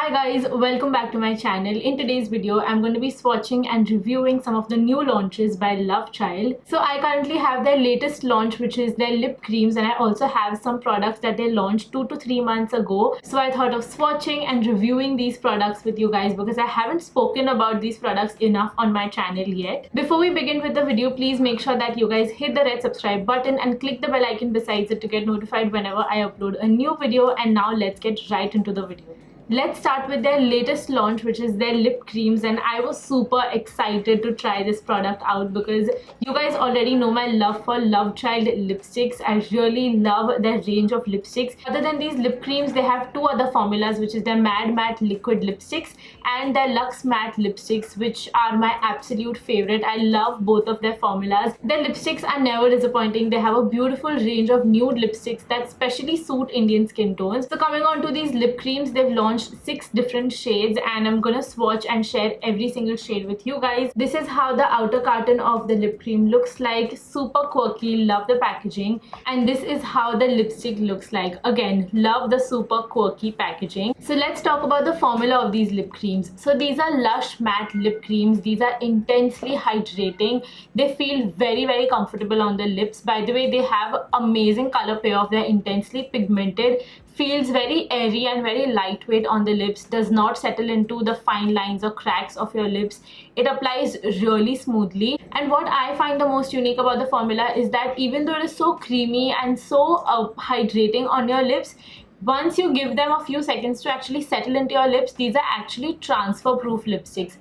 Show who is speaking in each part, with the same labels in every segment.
Speaker 1: Hi guys, welcome back to my channel. In today's video, I'm going to be swatching and reviewing some of the new launches by Lovechild. So I currently have their latest launch, which is their lip creams, and I also have some products that they launched 2 to 3 months ago. So I thought of swatching and reviewing these products with you guys because I haven't spoken about these products enough on my channel yet. Before we begin with the video, please make sure that you guys hit the red subscribe button and click the bell icon besides it to get notified whenever I upload a new video. And now let's get right into the video. Let's start with their latest launch, which is their lip creams, and I was super excited to try this product out because you guys already know my love for Lovechild lipsticks. I really love their range of lipsticks. Other than these lip creams, they have two other formulas, which is their Mad Matte liquid lipsticks and their Luxe Matte lipsticks, which are my absolute favorite. I love both of their formulas. Their lipsticks are never disappointing. They have a beautiful range of nude lipsticks that specially suit Indian skin tones. So coming on to these lip creams, they've launched 6 different shades and I'm gonna swatch and share every single shade with you guys. This is how the outer carton of the lip cream looks like. Super quirky, love the packaging. And this is how the lipstick looks like. Again, love the super quirky packaging. So let's talk about the formula of these lip creams. So these are Lush Matte lip creams. These are intensely hydrating. They feel very comfortable on the lips. By the way, they have amazing color payoff. They're intensely pigmented, feels very airy and very lightweight on the lips, does not settle into the fine lines or cracks of your lips. It applies really smoothly. And what I find the most unique about the formula is that even though it is so creamy and so hydrating on your lips, once you give them a few seconds to actually settle into your lips, these are actually transfer proof lipsticks.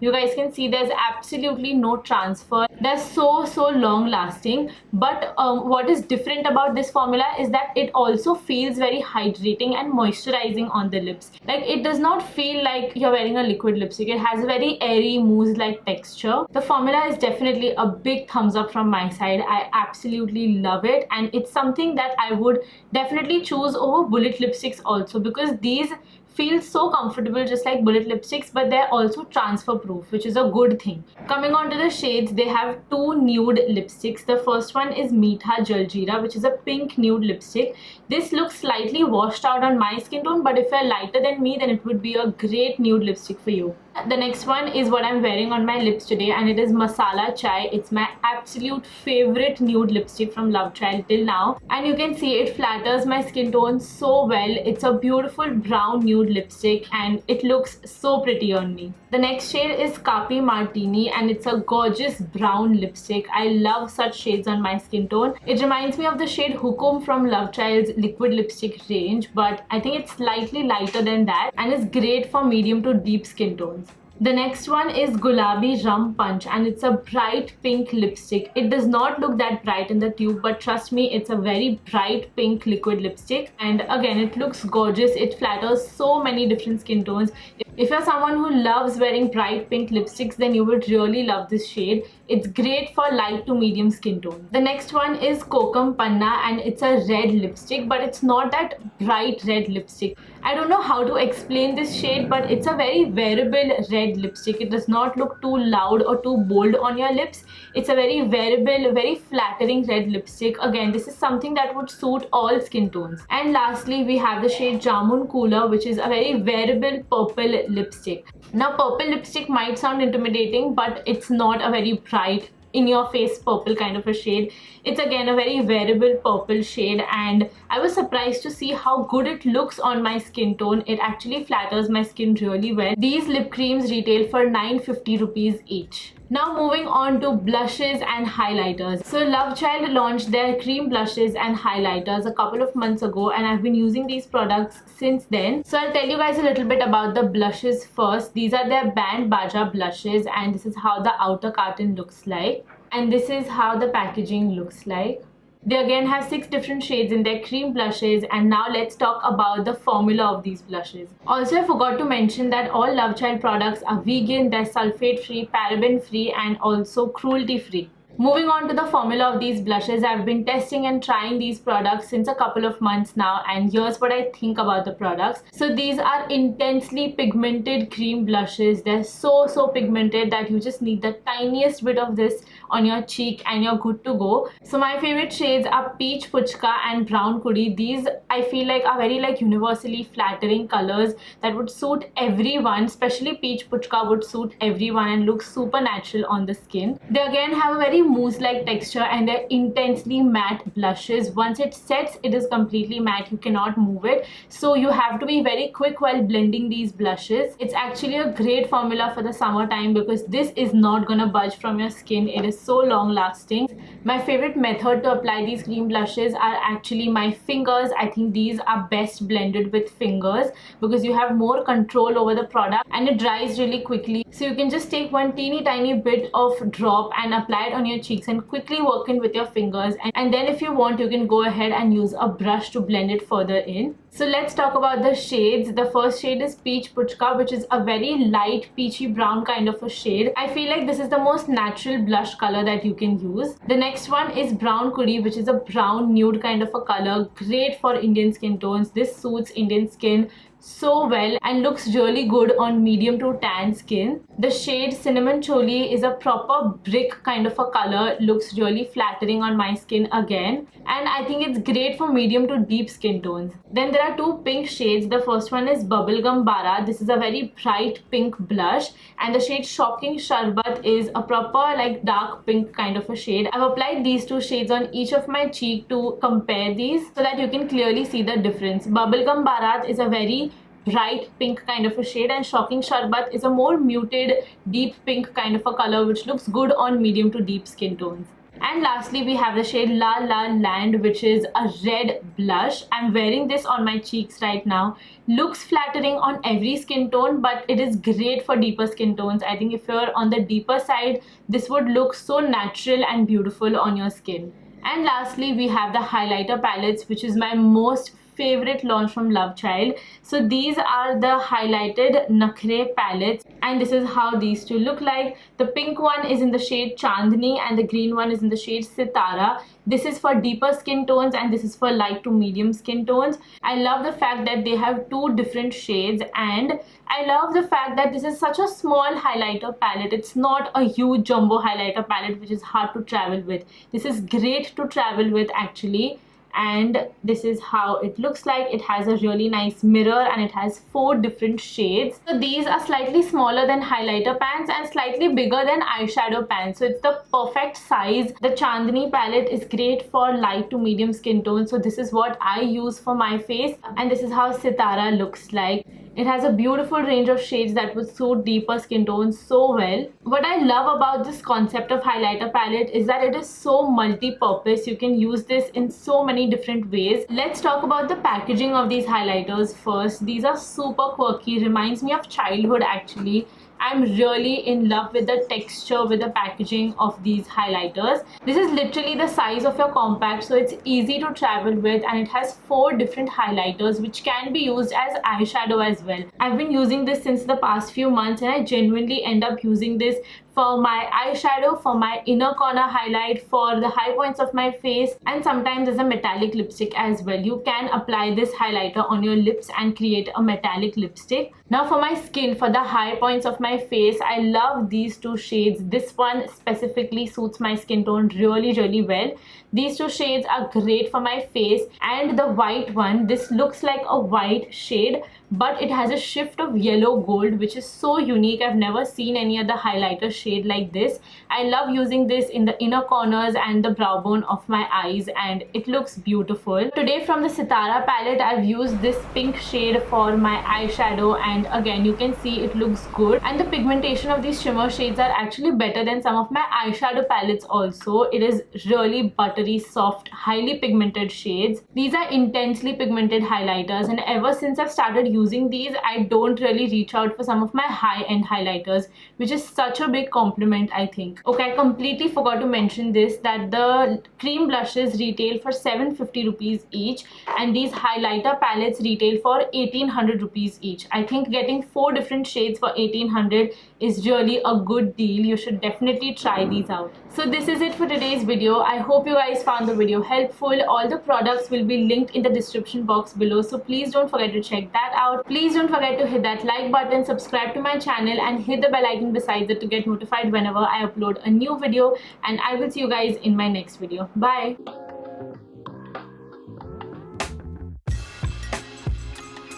Speaker 1: You guys can see there's absolutely no transfer. They're so long lasting. But what is different about this formula is that it also feels very hydrating and moisturizing on the lips. Like, it does not feel like you're wearing a liquid lipstick. It has a very airy mousse like texture. The formula is definitely a big thumbs up from my side. I absolutely love it, and it's something that I would definitely choose over bullet lipsticks also, because these feel so comfortable just like bullet lipsticks, but they're also transfer proof, which is a good thing. Coming on to the shades, they have 2 nude lipsticks. The first one is Meetha Jaljeera, which is a pink nude lipstick. This looks slightly washed out on my skin tone, but if you're lighter than me, then it would be a great nude lipstick for you. The next one is what I'm wearing on my lips today, and it is Masala Chai. It's my absolute favorite nude lipstick from Lovechild till now, and you can see it flatters my skin tone so well. It's a beautiful brown nude lipstick and it looks so pretty on me. The next shade is Kapi Martini, and it's a gorgeous brown lipstick. I love such shades on my skin tone. It reminds me of the shade Hukum from Lovechild's liquid lipstick range, but I think it's slightly lighter than that and is great for medium to deep skin tones. The next one is Gulabi Rum Punch, and it's a bright pink lipstick. It does not look that bright in the tube, but trust me, it's a very bright pink liquid lipstick, and again, it looks gorgeous. It flatters so many different skin tones. If you're someone who loves wearing bright pink lipsticks, then you would really love this shade. It's great for light to medium skin tone. The next one is Kokum Panna, and it's a red lipstick, but it's not that bright red lipstick. I don't know how to explain this shade, but it's a very wearable red lipstick. It does not look too loud or too bold on your lips. It's a very wearable, very flattering red lipstick. Again, this is something that would suit all skin tones. And lastly, we have the shade Jamun Cooler, which is a very wearable purple lipstick. Now, purple lipstick might sound intimidating, but it's not a very bright, in your face purple kind of a shade. It's again a very wearable purple shade, and I was surprised to see how good it looks on my skin tone. It actually flatters my skin really well. These lip creams retail for 950 rupees each. Now moving on to blushes and highlighters. So Lovechild launched their cream blushes and highlighters a couple of months ago, and I've been using these products since then. So I'll tell you guys a little bit about the blushes first. These are their Band Baja blushes, and this is how the outer carton looks like. And this is how the packaging looks like. They again have 6 different shades in their cream blushes, and now let's talk about the formula of these blushes. Also, I forgot to mention that all Lovechild products are vegan, they're sulfate free, paraben free, and also cruelty free. Moving on to the formula of these blushes, I've been testing and trying these products since a couple of months now, and here's what I think about the products. So these are intensely pigmented cream blushes. They're so pigmented that you just need the tiniest bit of this on your cheek and you're good to go. So my favorite shades are Peach Puchka and Brown Kudi. These I feel like are very like universally flattering colors that would suit everyone, especially Peach Puchka would suit everyone and look super natural on the skin. They again have a very mousse like texture and they're intensely matte blushes. Once it sets, it is completely matte, you cannot move it, so you have to be very quick while blending these blushes. It's actually a great formula for the summertime because this is not gonna budge from your skin. It is so long lasting. My favorite method to apply these cream blushes are actually my fingers. I think these are best blended with fingers because you have more control over the product and it dries really quickly. So you can just take one teeny tiny bit of drop and apply it on your cheeks and quickly work in with your fingers, and then if you want you can go ahead and use a brush to blend it further in. So let's talk about the shades. The first shade is Peach Puchka, which is a very light peachy brown kind of a shade. I feel like this is the most natural blush color that you can use. The next one is Brown Kudi, which is a brown nude kind of a color, great for Indian skin tones. This suits Indian skin so well and looks really good on medium to tan skin. The shade Cinnamon Choli is a proper brick kind of a color, looks really flattering on my skin again, and I think it's great for medium to deep skin tones. Then there are two pink shades. The first one is Bubblegum Bara. This is a very bright pink blush, and the shade Shocking Sharbat is a proper like dark pink kind of a shade. I've applied these two shades on each of my cheek to compare these so that you can clearly see the difference. Bubblegum Barat is a very bright pink kind of a shade and Shocking Sharbat is a more muted deep pink kind of a color which looks good on medium to deep skin tones. And lastly we have the shade La La Land, which is a red blush. I'm wearing this on my cheeks right now. Looks flattering on every skin tone, but it is great for deeper skin tones. I think if you're on the deeper side, this would look so natural and beautiful on your skin. And lastly we have the highlighter palettes, which is my most favorite launch from Love Child. So these are the highlighted Nakhre palettes, and this is how these two look like. The pink one is in the shade Chandni and the green one is in the shade Sitara. This is for deeper skin tones and this is for light to medium skin tones. I love the fact that they have two different shades, and I love the fact that this is such a small highlighter palette. It's not a huge jumbo highlighter palette which is hard to travel with. This is great to travel with actually. And this is how it looks like. It has a really nice mirror and it has 4 different shades. So these are slightly smaller than highlighter pans and slightly bigger than eyeshadow pans, so it's the perfect size. The Chandni palette is great for light to medium skin tone, so this is what I use for my face, and this is how Sitara looks like. It has a beautiful range of shades that would suit deeper skin tones so well. What I love about this concept of highlighter palette is that it is so multi-purpose. You can use this in so many different ways. Let's talk about the packaging of these highlighters first. These are super quirky, reminds me of childhood actually. I'm really in love with the texture, with the packaging of these highlighters. This is literally the size of your compact, so it's easy to travel with, and it has 4 different highlighters which can be used as eyeshadow as well. I've been using this since the past few months and I genuinely end up using this for my eyeshadow, for my inner corner highlight, for the high points of my face, and sometimes as a metallic lipstick as well. You can apply this highlighter on your lips and create a metallic lipstick. Now for my skin, for the high points of my face, I love these 2 shades. This one specifically suits my skin tone really well. These 2 shades are great for my face, and the white one, this looks like a white shade but it has a shift of yellow gold which is so unique. I've never seen any other highlighter shade like this. I love using this in the inner corners and the brow bone of my eyes, and it looks beautiful. Today from the Sitara palette, I've used this pink shade for my eyeshadow, and again you can see it looks good, and the pigmentation of these shimmer shades are actually better than some of my eyeshadow palettes also. It is really buttery soft, highly pigmented shades. These are intensely pigmented highlighters, and ever since I've started using these, I don't really reach out for some of my high-end highlighters, which is such a big compliment, I think. Okay, I completely forgot to mention this, that the cream blushes retail for 750 rupees each, and these highlighter palettes retail for 1800 rupees each. I think getting 4 different shades for 1800 is really a good deal. You should definitely try these out. So this is it for today's video. I hope you guys found the video helpful. All the products will be linked in the description box below, so please don't forget to check that out. out. Please don't forget to hit that like button, subscribe to my channel and hit the bell icon besides it to get notified whenever I upload a new video, and I will see you guys in my next video. Bye.